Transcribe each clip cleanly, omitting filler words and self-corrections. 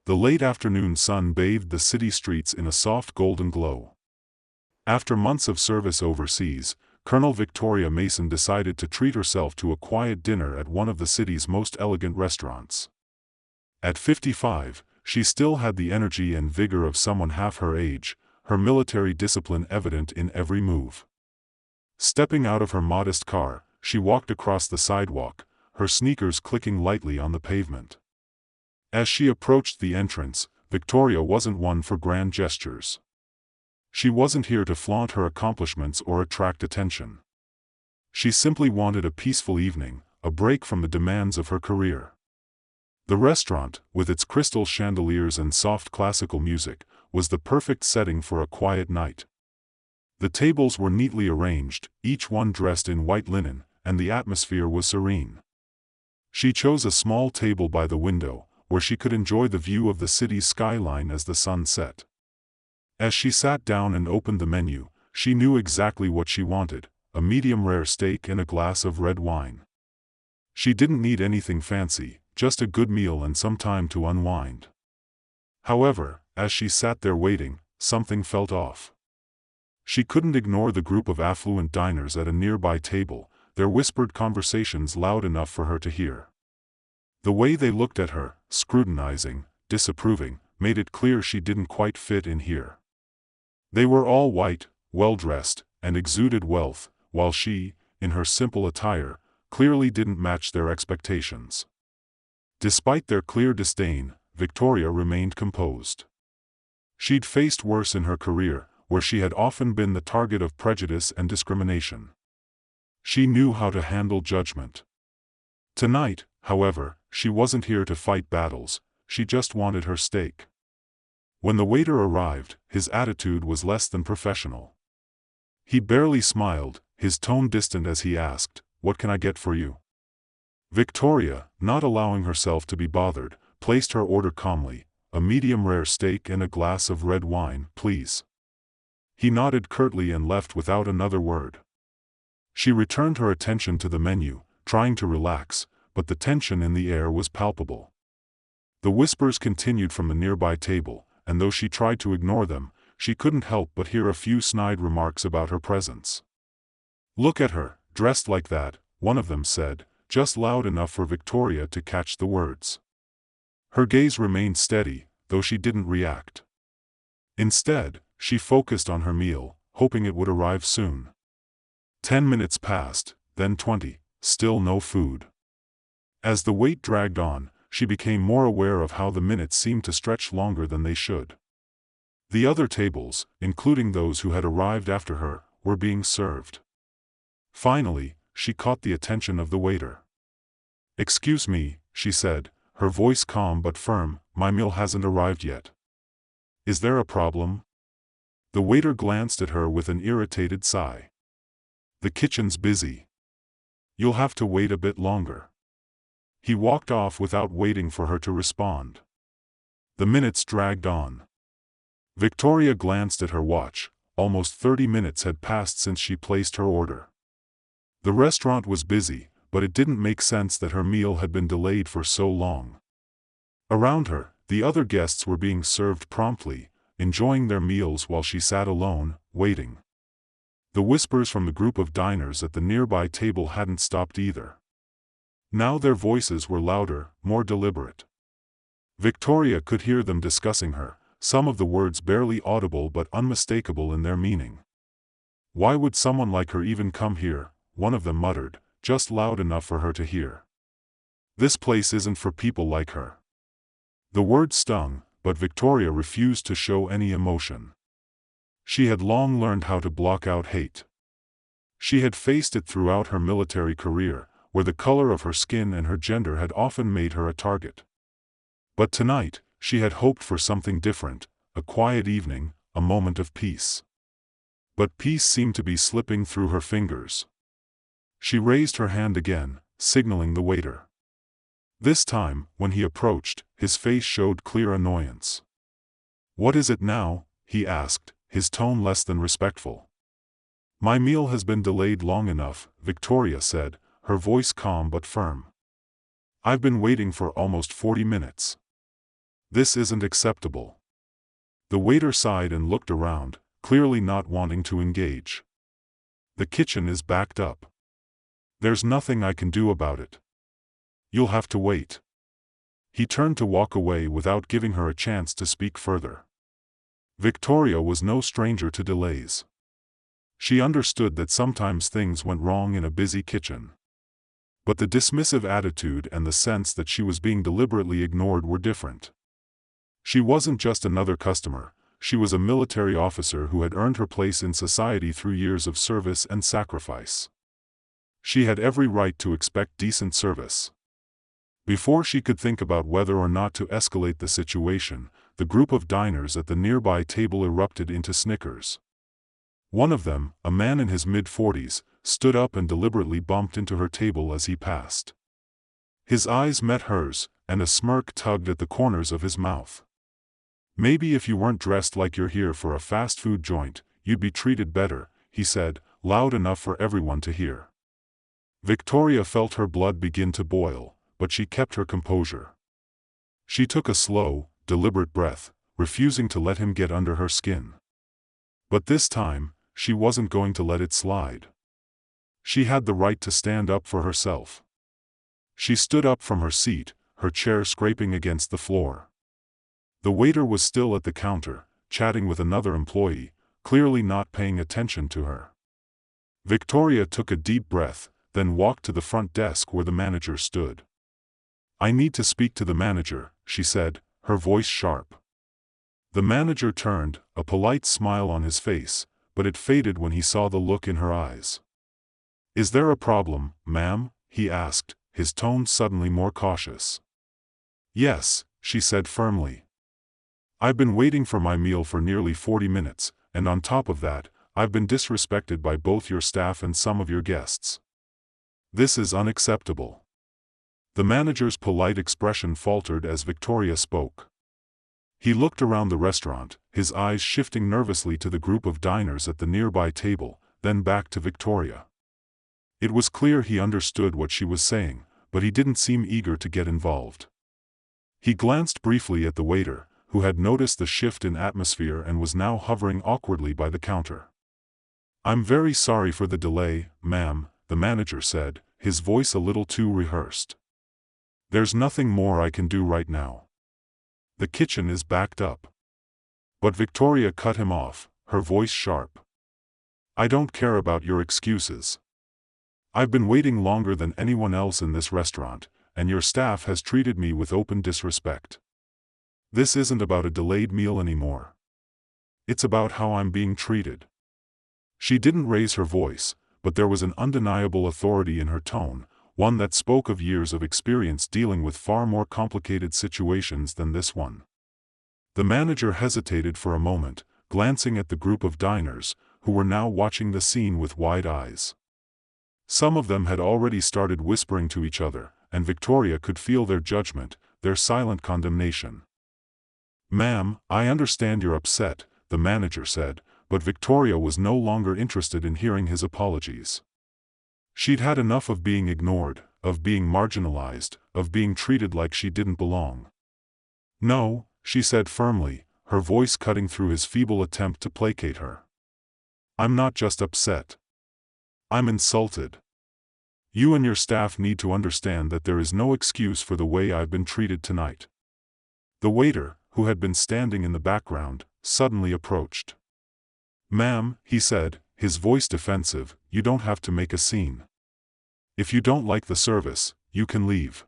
The late afternoon sun bathed the city streets in a soft golden glow. After months of service overseas, Colonel Victoria Mason decided to treat herself to a quiet dinner at one of the city's most elegant restaurants. At 55, she still had the energy and vigor of someone half her age, her military discipline evident in every move. Stepping out of her modest car, she walked across the sidewalk, her sneakers clicking lightly on the pavement. As she approached the entrance, Victoria wasn't one for grand gestures. She wasn't here to flaunt her accomplishments or attract attention. She simply wanted a peaceful evening, a break from the demands of her career. The restaurant, with its crystal chandeliers and soft classical music, was the perfect setting for a quiet night. The tables were neatly arranged, each one dressed in white linen, and the atmosphere was serene. She chose a small table by the window, where she could enjoy the view of the city's skyline as the sun set. As she sat down and opened the menu, she knew exactly what she wanted: a medium-rare steak and a glass of red wine. She didn't need anything fancy, just a good meal and some time to unwind. However, as she sat there waiting, something felt off. She couldn't ignore the group of affluent diners at a nearby table, their whispered conversations loud enough for her to hear. The way they looked at her, scrutinizing, disapproving, made it clear she didn't quite fit in here. They were all white, well-dressed, and exuded wealth, while she, in her simple attire, clearly didn't match their expectations. Despite their clear disdain, Victoria remained composed. She'd faced worse in her career, where she had often been the target of prejudice and discrimination. She knew how to handle judgment. Tonight, however, she wasn't here to fight battles, she just wanted her steak. When the waiter arrived, his attitude was less than professional. He barely smiled, his tone distant as he asked, "What can I get for you?" Victoria, not allowing herself to be bothered, placed her order calmly: "A medium-rare steak and a glass of red wine, please." He nodded curtly and left without another word. She returned her attention to the menu, trying to relax, but the tension in the air was palpable. The whispers continued from the nearby table, and though she tried to ignore them, she couldn't help but hear a few snide remarks about her presence. "Look at her, dressed like that," one of them said, just loud enough for Victoria to catch the words. Her gaze remained steady, though she didn't react. Instead, she focused on her meal, hoping it would arrive soon. 10 minutes passed, then 20, still no food. As the wait dragged on, she became more aware of how the minutes seemed to stretch longer than they should. The other tables, including those who had arrived after her, were being served. Finally, she caught the attention of the waiter. "Excuse me," she said, her voice calm but firm, "my meal hasn't arrived yet. Is there a problem?" The waiter glanced at her with an irritated sigh. "The kitchen's busy. You'll have to wait a bit longer." He walked off without waiting for her to respond. The minutes dragged on. Victoria glanced at her watch. Almost 30 minutes had passed since she placed her order. The restaurant was busy, but it didn't make sense that her meal had been delayed for so long. Around her, the other guests were being served promptly, enjoying their meals while she sat alone, waiting. The whispers from the group of diners at the nearby table hadn't stopped either. Now their voices were louder, more deliberate. Victoria could hear them discussing her, some of the words barely audible but unmistakable in their meaning. "Why would someone like her even come here?" one of them muttered, just loud enough for her to hear. "This place isn't for people like her." The word stung, but Victoria refused to show any emotion. She had long learned how to block out hate. She had faced it throughout her military career, where the color of her skin and her gender had often made her a target. But tonight, she had hoped for something different: a quiet evening, a moment of peace. But peace seemed to be slipping through her fingers. She raised her hand again, signaling the waiter. This time, when he approached, his face showed clear annoyance. "What is it now?" he asked, his tone less than respectful. "My meal has been delayed long enough," Victoria said, her voice calm but firm. "I've been waiting for almost 40 minutes. This isn't acceptable. The waiter sighed and looked around, clearly not wanting to engage. The kitchen is backed up. There's nothing I can do about it. You'll have to wait. He turned to walk away without giving her a chance to speak further. Victoria was no stranger to delays. She understood that sometimes things went wrong in a busy kitchen. But the dismissive attitude and the sense that she was being deliberately ignored were different. She wasn't just another customer, she was a military officer who had earned her place in society through years of service and sacrifice. She had every right to expect decent service. Before she could think about whether or not to escalate the situation, the group of diners at the nearby table erupted into snickers. One of them, a man in his mid-40s, stood up and deliberately bumped into her table as he passed. His eyes met hers, and a smirk tugged at the corners of his mouth. "Maybe if you weren't dressed like you're here for a fast food joint, you'd be treated better," he said, loud enough for everyone to hear. Victoria felt her blood begin to boil, but she kept her composure. She took a slow, deliberate breath, refusing to let him get under her skin. But this time, she wasn't going to let it slide. She had the right to stand up for herself. She stood up from her seat, her chair scraping against the floor. The waiter was still at the counter, chatting with another employee, clearly not paying attention to her. Victoria took a deep breath, then walked to the front desk where the manager stood. "I need to speak to the manager," she said, her voice sharp. The manager turned, a polite smile on his face, but it faded when he saw the look in her eyes. "Is there a problem, ma'am?" he asked, his tone suddenly more cautious. "Yes," she said firmly. "I've been waiting for my meal for nearly 40 minutes, and on top of that, I've been disrespected by both your staff and some of your guests. This is unacceptable." The manager's polite expression faltered as Victoria spoke. He looked around the restaurant, his eyes shifting nervously to the group of diners at the nearby table, then back to Victoria. It was clear he understood what she was saying, but he didn't seem eager to get involved. He glanced briefly at the waiter, who had noticed the shift in atmosphere and was now hovering awkwardly by the counter. "I'm very sorry for the delay, ma'am," the manager said, his voice a little too rehearsed. "There's nothing more I can do right now. The kitchen is backed up." But Victoria cut him off, her voice sharp. "I don't care about your excuses. I've been waiting longer than anyone else in this restaurant, and your staff has treated me with open disrespect. This isn't about a delayed meal anymore. It's about how I'm being treated." She didn't raise her voice, but there was an undeniable authority in her tone, one that spoke of years of experience dealing with far more complicated situations than this one. The manager hesitated for a moment, glancing at the group of diners, who were now watching the scene with wide eyes. Some of them had already started whispering to each other, and Victoria could feel their judgment, their silent condemnation. "Ma'am, I understand you're upset," the manager said, but Victoria was no longer interested in hearing his apologies. She'd had enough of being ignored, of being marginalized, of being treated like she didn't belong. "No," she said firmly, her voice cutting through his feeble attempt to placate her. "I'm not just upset. I'm insulted. You and your staff need to understand that there is no excuse for the way I've been treated tonight." The waiter, who had been standing in the background, suddenly approached. "Ma'am," he said, his voice defensive, "you don't have to make a scene. If you don't like the service, you can leave."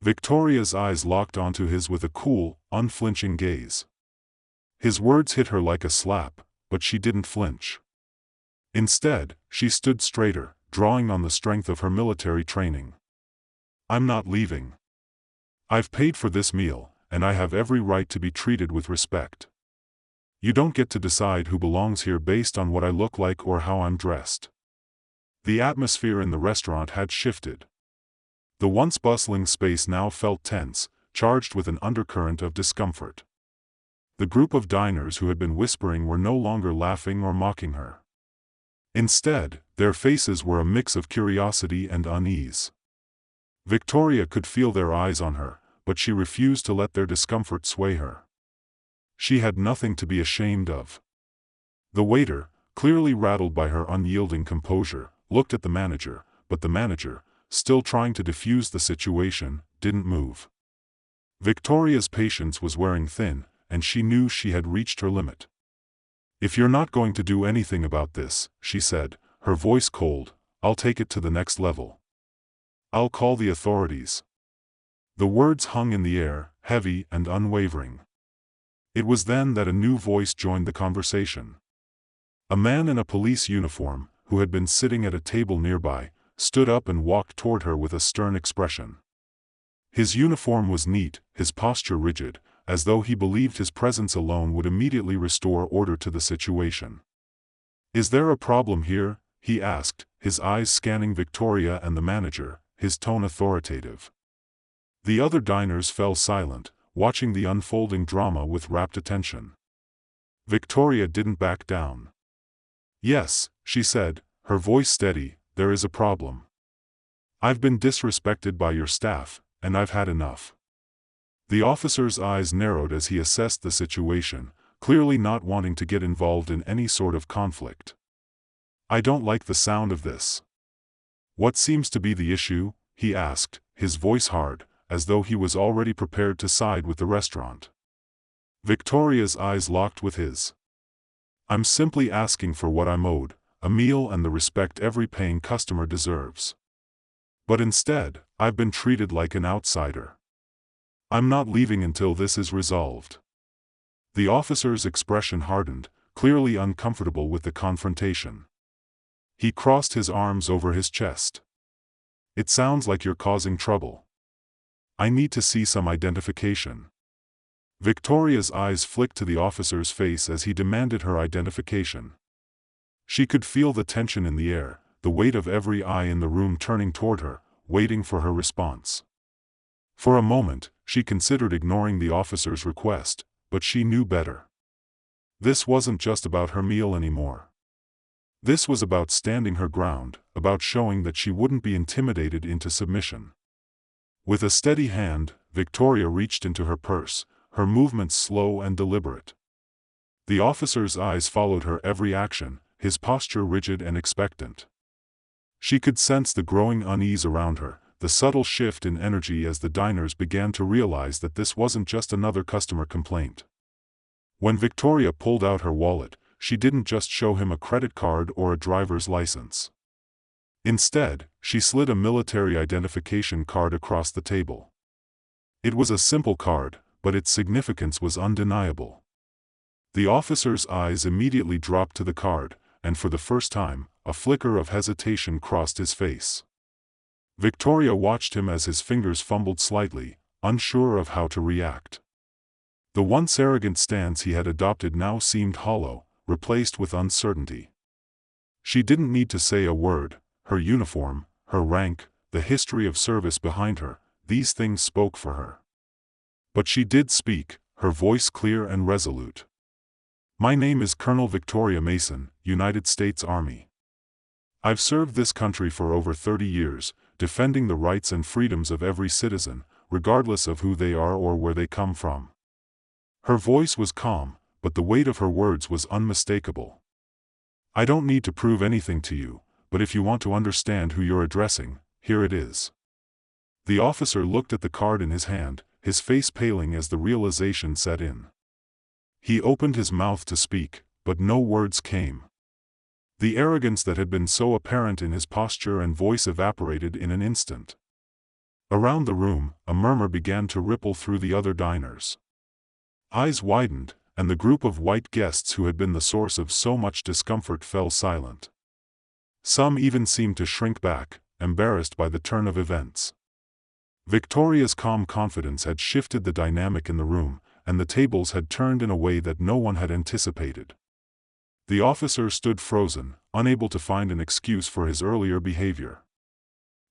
Victoria's eyes locked onto his with a cool, unflinching gaze. His words hit her like a slap, but she didn't flinch. Instead, she stood straighter, drawing on the strength of her military training. "I'm not leaving. I've paid for this meal, and I have every right to be treated with respect. You don't get to decide who belongs here based on what I look like or how I'm dressed." The atmosphere in the restaurant had shifted. The once bustling space now felt tense, charged with an undercurrent of discomfort. The group of diners who had been whispering were no longer laughing or mocking her. Instead, their faces were a mix of curiosity and unease. Victoria could feel their eyes on her, but she refused to let their discomfort sway her. She had nothing to be ashamed of. The waiter, clearly rattled by her unyielding composure, looked at the manager, but the manager, still trying to defuse the situation, didn't move. Victoria's patience was wearing thin, and she knew she had reached her limit. "If you're not going to do anything about this," she said, her voice cold, "I'll take it to the next level. I'll call the authorities." The words hung in the air, heavy and unwavering. It was then that a new voice joined the conversation. A man in a police uniform, who had been sitting at a table nearby, stood up and walked toward her with a stern expression. His uniform was neat, his posture rigid, as though he believed his presence alone would immediately restore order to the situation. "Is there a problem here?" he asked, his eyes scanning Victoria and the manager, his tone authoritative. The other diners fell silent, watching the unfolding drama with rapt attention. Victoria didn't back down. "Yes," she said, her voice steady, "there is a problem. I've been disrespected by your staff, and I've had enough." The officer's eyes narrowed as he assessed the situation, clearly not wanting to get involved in any sort of conflict. "I don't like the sound of this." "What seems to be the issue?" he asked, his voice hard, as though he was already prepared to side with the restaurant. Victoria's eyes locked with his. "I'm simply asking for what I'm owed, a meal and the respect every paying customer deserves. But instead, I've been treated like an outsider. I'm not leaving until this is resolved." The officer's expression hardened, clearly uncomfortable with the confrontation. He crossed his arms over his chest. "It sounds like you're causing trouble. I need to see some identification." Victoria's eyes flicked to the officer's face as he demanded her identification. She could feel the tension in the air, the weight of every eye in the room turning toward her, waiting for her response. For a moment, she considered ignoring the officer's request, but she knew better. This wasn't just about her meal anymore. This was about standing her ground, about showing that she wouldn't be intimidated into submission. With a steady hand, Victoria reached into her purse, her movements slow and deliberate. The officer's eyes followed her every action, his posture rigid and expectant. She could sense the growing unease around her, the subtle shift in energy as the diners began to realize that this wasn't just another customer complaint. When Victoria pulled out her wallet, she didn't just show him a credit card or a driver's license. Instead, she slid a military identification card across the table. It was a simple card, but its significance was undeniable. The officer's eyes immediately dropped to the card, and for the first time, a flicker of hesitation crossed his face. Victoria watched him as his fingers fumbled slightly, unsure of how to react. The once arrogant stance he had adopted now seemed hollow, replaced with uncertainty. She didn't need to say a word. Her uniform, her rank, the history of service behind her, these things spoke for her. But she did speak, her voice clear and resolute. "My name is Colonel Victoria Mason, United States Army. I've served this country for over 30 years, defending the rights and freedoms of every citizen, regardless of who they are or where they come from." Her voice was calm, but the weight of her words was unmistakable. "I don't need to prove anything to you, but if you want to understand who you're addressing, here it is." The officer looked at the card in his hand, his face paling as the realization set in. He opened his mouth to speak, but no words came. The arrogance that had been so apparent in his posture and voice evaporated in an instant. Around the room, a murmur began to ripple through the other diners. Eyes widened, and the group of white guests who had been the source of so much discomfort fell silent. Some even seemed to shrink back, embarrassed by the turn of events. Victoria's calm confidence had shifted the dynamic in the room, and the tables had turned in a way that no one had anticipated. The officer stood frozen, unable to find an excuse for his earlier behavior.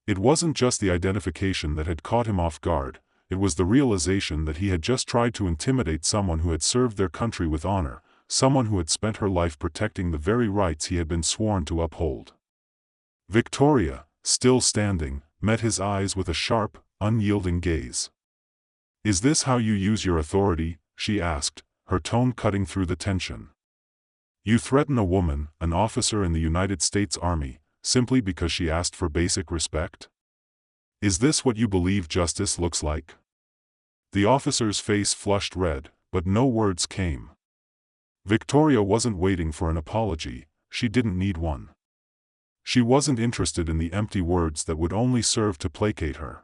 It wasn't just the identification that had caught him off guard, it was the realization that he had just tried to intimidate someone who had served their country with honor, someone who had spent her life protecting the very rights he had been sworn to uphold. Victoria, still standing, met his eyes with a sharp, unyielding gaze. "Is this how you use your authority?" she asked, her tone cutting through the tension. "You threaten a woman, an officer in the United States Army, simply because she asked for basic respect? Is this what you believe justice looks like?" The officer's face flushed red, but no words came. Victoria wasn't waiting for an apology, she didn't need one. She wasn't interested in the empty words that would only serve to placate her.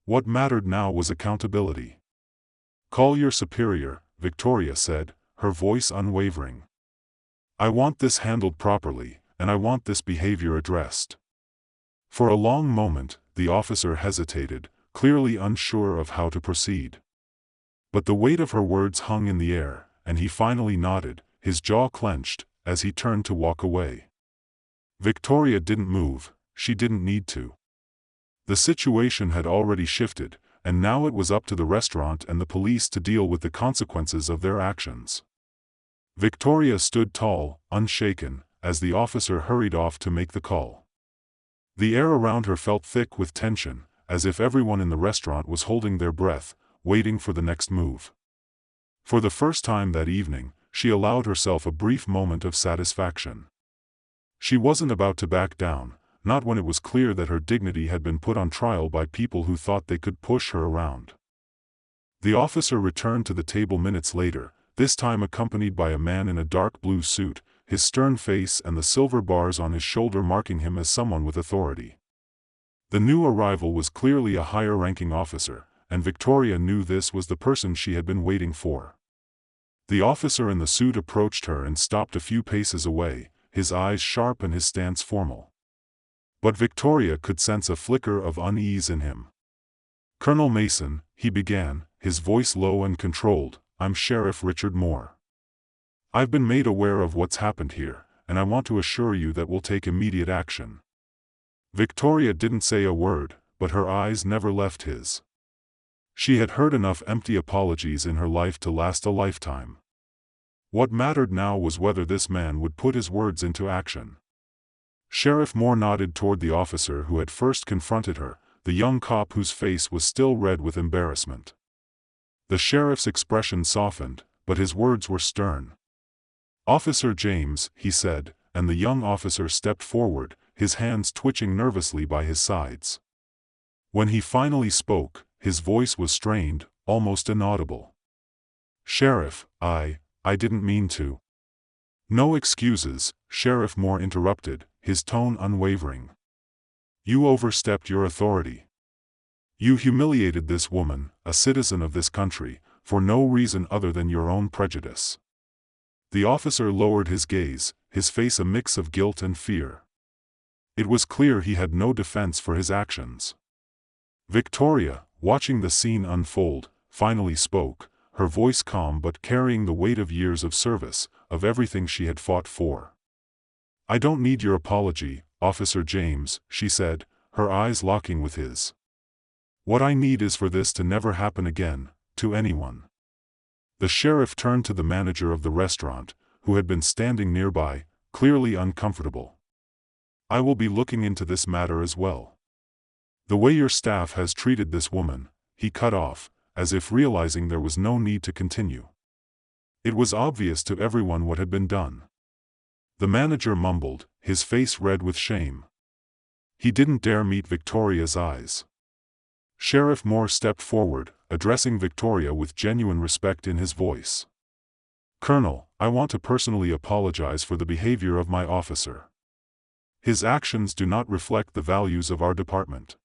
What mattered now was accountability. "Call your superior," Victoria said, her voice unwavering. "I want this handled properly, and I want this behavior addressed." For a long moment, the officer hesitated, clearly unsure of how to proceed. But the weight of her words hung in the air, and he finally nodded, his jaw clenched, as he turned to walk away. Victoria didn't move, she didn't need to. The situation had already shifted, and now it was up to the restaurant and the police to deal with the consequences of their actions. Victoria stood tall, unshaken, as the officer hurried off to make the call. The air around her felt thick with tension, as if everyone in the restaurant was holding their breath, waiting for the next move. For the first time that evening, she allowed herself a brief moment of satisfaction. She wasn't about to back down, not when it was clear that her dignity had been put on trial by people who thought they could push her around. The officer returned to the table minutes later, this time accompanied by a man in a dark blue suit, his stern face and the silver bars on his shoulder marking him as someone with authority. The new arrival was clearly a higher-ranking officer, and Victoria knew this was the person she had been waiting for. The officer in the suit approached her and stopped a few paces away, his eyes sharp and his stance formal. But Victoria could sense a flicker of unease in him. "Colonel Mason," he began, his voice low and controlled, "I'm Sheriff Richard Moore. I've been made aware of what's happened here, and I want to assure you that we'll take immediate action." Victoria didn't say a word, but her eyes never left his. She had heard enough empty apologies in her life to last a lifetime. What mattered now was whether this man would put his words into action. Sheriff Moore nodded toward the officer who had first confronted her, the young cop whose face was still red with embarrassment. The sheriff's expression softened, but his words were stern. "Officer James," he said, and the young officer stepped forward, his hands twitching nervously by his sides. When he finally spoke, his voice was strained, almost inaudible. "Sheriff, I didn't mean to." "No excuses," Sheriff Moore interrupted, his tone unwavering. "You overstepped your authority. You humiliated this woman, a citizen of this country, for no reason other than your own prejudice." The officer lowered his gaze, his face a mix of guilt and fear. It was clear he had no defense for his actions. Victoria, watching the scene unfold, finally spoke, her voice calm but carrying the weight of years of service, of everything she had fought for. "I don't need your apology, Officer James," she said, her eyes locking with his. "What I need is for this to never happen again, to anyone." The sheriff turned to the manager of the restaurant, who had been standing nearby, clearly uncomfortable. "I will be looking into this matter as well. The way your staff has treated this woman," he cut off, as if realizing there was no need to continue. It was obvious to everyone what had been done. The manager mumbled, his face red with shame. He didn't dare meet Victoria's eyes. Sheriff Moore stepped forward, addressing Victoria with genuine respect in his voice. "Colonel, I want to personally apologize for the behavior of my officer. His actions do not reflect the values of our department.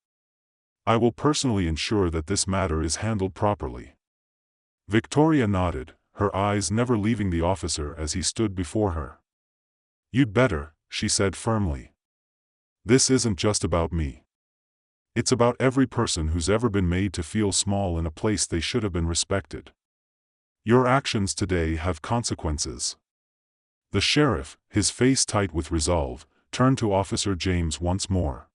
I will personally ensure that this matter is handled properly." Victoria nodded, her eyes never leaving the officer as he stood before her. "You'd better," she said firmly. "This isn't just about me. It's about every person who's ever been made to feel small in a place they should have been respected. Your actions today have consequences." The sheriff, his face tight with resolve, turned to Officer James once more.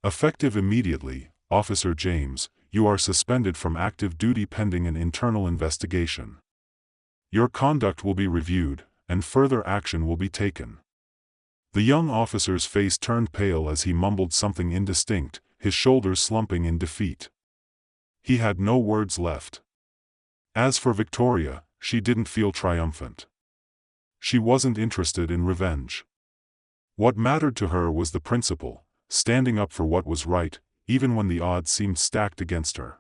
"Effective immediately, Officer James, you are suspended from active duty pending an internal investigation. Your conduct will be reviewed, and further action will be taken." The young officer's face turned pale as he mumbled something indistinct, his shoulders slumping in defeat. He had no words left. As for Victoria, she didn't feel triumphant. She wasn't interested in revenge. What mattered to her was the principle, standing up for what was right, even when the odds seemed stacked against her.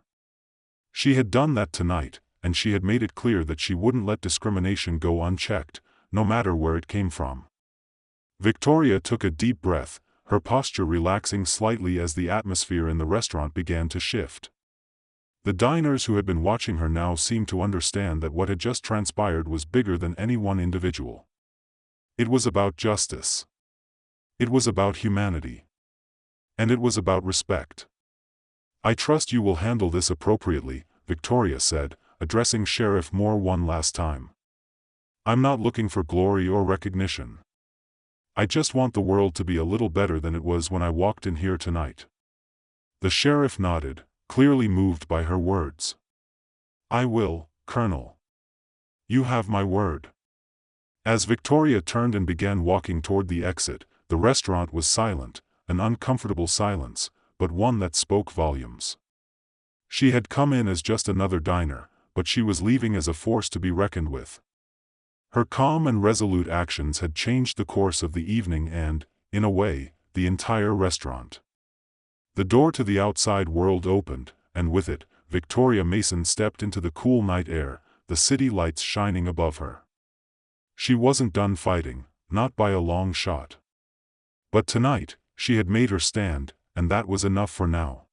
She had done that tonight, and she had made it clear that she wouldn't let discrimination go unchecked, no matter where it came from. Victoria took a deep breath, her posture relaxing slightly as the atmosphere in the restaurant began to shift. The diners who had been watching her now seemed to understand that what had just transpired was bigger than any one individual. It was about justice. It was about humanity. And it was about respect. "I trust you will handle this appropriately," Victoria said, addressing Sheriff Moore one last time. "I'm not looking for glory or recognition. I just want the world to be a little better than it was when I walked in here tonight." The sheriff nodded, clearly moved by her words. "I will, Colonel. You have my word." As Victoria turned and began walking toward the exit, the restaurant was silent, an uncomfortable silence, but one that spoke volumes. She had come in as just another diner, but she was leaving as a force to be reckoned with. Her calm and resolute actions had changed the course of the evening and, in a way, the entire restaurant. The door to the outside world opened, and with it, Victoria Mason stepped into the cool night air, the city lights shining above her. She wasn't done fighting, not by a long shot. But tonight, she had made her stand, and that was enough for now.